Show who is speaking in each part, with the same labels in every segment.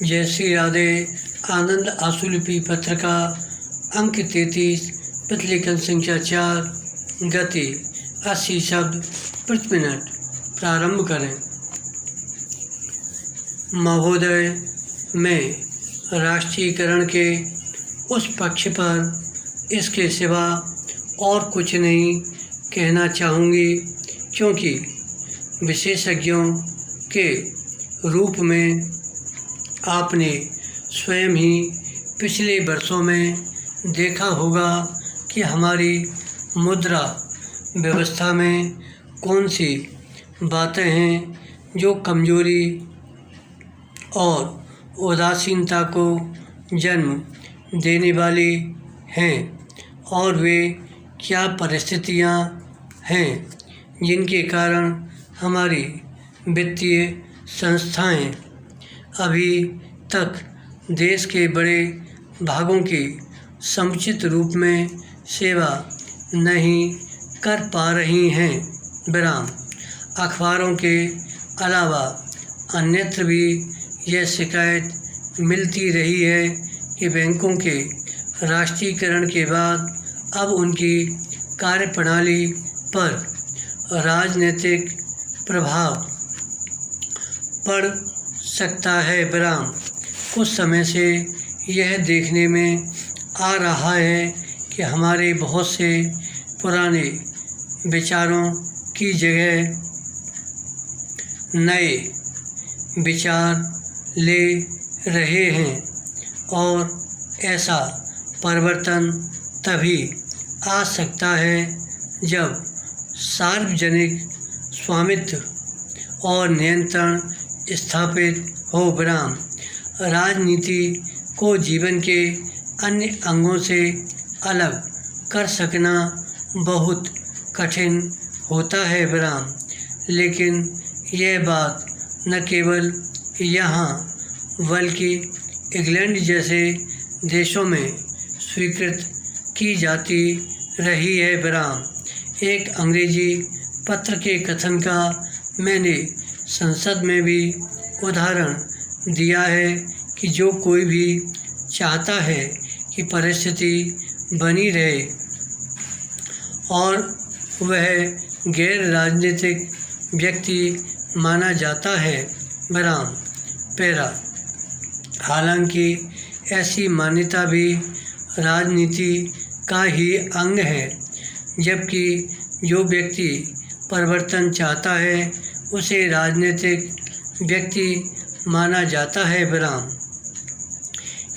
Speaker 1: जय श्री राधे। आनंद आशुलिपि पत्र का अंक 33, प्रतिलेखन संख्या 4, गति 80 शब्द प्रति मिनट। प्रारंभ करें। महोदय, मैं राष्ट्रीयकरण के उस पक्ष पर इसके सिवा और कुछ नहीं कहना चाहूँगी, क्योंकि विशेषज्ञों के रूप में आपने स्वयं ही पिछले वर्षों में देखा होगा कि हमारी मुद्रा व्यवस्था में कौन सी बातें हैं जो कमजोरी और उदासीनता को जन्म देने वाली हैं, और वे क्या परिस्थितियां हैं जिनके कारण हमारी वित्तीय संस्थाएं अभी तक देश के बड़े भागों की समुचित रूप में सेवा नहीं कर पा रही हैं। विराम। अखबारों के अलावा अन्यत्र भी यह शिकायत मिलती रही है कि बैंकों के राष्ट्रीयकरण के बाद अब उनकी कार्यप्रणाली पर राजनीतिक प्रभाव पड़ सकता है। विराम। कुछ समय से यह देखने में आ रहा है कि हमारे बहुत से पुराने विचारों की जगह नए विचार ले रहे हैं, और ऐसा परिवर्तन तभी आ सकता है जब सार्वजनिक स्वामित्व और नियंत्रण स्थापित हो। विराम। राजनीति को जीवन के अन्य अंगों से अलग कर सकना बहुत कठिन होता है। विराम। लेकिन यह बात न केवल यहाँ बल्कि इंग्लैंड जैसे देशों में स्वीकृत की जाती रही है। विराम। एक अंग्रेजी पत्र के कथन का मैंने संसद में भी उदाहरण दिया है कि जो कोई भी चाहता है कि परिस्थिति बनी रहे और वह गैर राजनीतिक व्यक्ति माना जाता है। विराम। पैरा। हालांकि ऐसी मान्यता भी राजनीति का ही अंग है, जबकि जो व्यक्ति परिवर्तन चाहता है उसे राजनीतिक व्यक्ति माना जाता है। विराम।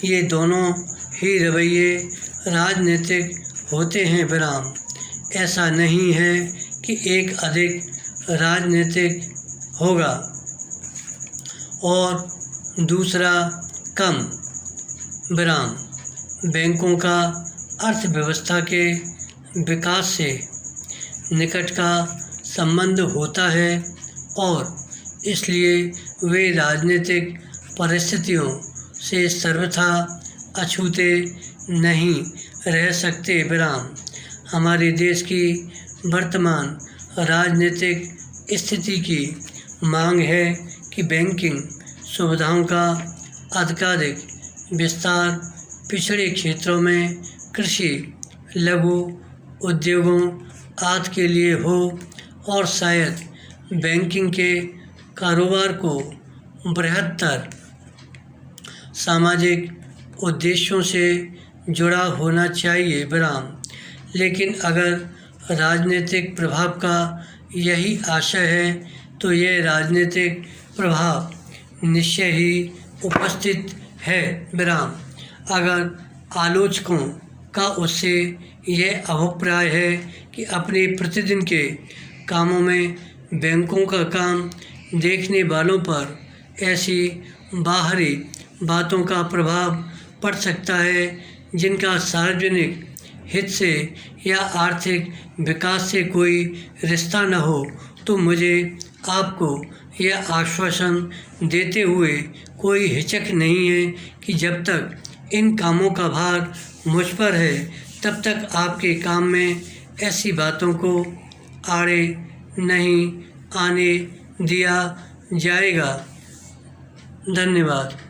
Speaker 1: ये दोनों ही रवैये राजनीतिक होते हैं। विराम। ऐसा नहीं है कि एक अधिक राजनीतिक होगा और दूसरा कम। विराम। बैंकों का अर्थव्यवस्था के विकास से निकट का संबंध होता है, और इसलिए वे राजनीतिक परिस्थितियों से सर्वथा अछूते नहीं रह सकते। विराम। हमारे देश की वर्तमान राजनीतिक स्थिति की मांग है कि बैंकिंग सुविधाओं का अधिकाधिक विस्तार पिछड़े क्षेत्रों में कृषि, लघु उद्योगों आदि के लिए हो, और शायद बैंकिंग के कारोबार को बृहत्तर सामाजिक उद्देश्यों से जुड़ा होना चाहिए। विराम। लेकिन अगर राजनीतिक प्रभाव का यही आशय है तो यह राजनीतिक प्रभाव निश्चय ही उपस्थित है। विराम। अगर आलोचकों का उससे यह अभिप्राय है कि अपने प्रतिदिन के कामों में बैंकों का काम देखने वालों पर ऐसी बाहरी बातों का प्रभाव पड़ सकता है जिनका सार्वजनिक हित से या आर्थिक विकास से कोई रिश्ता न हो, तो मुझे आपको यह आश्वासन देते हुए कोई हिचक नहीं है कि जब तक इन कामों का भार मुझ पर है तब तक आपके काम में ऐसी बातों को आड़े नहीं आने दिया जाएगा। धन्यवाद।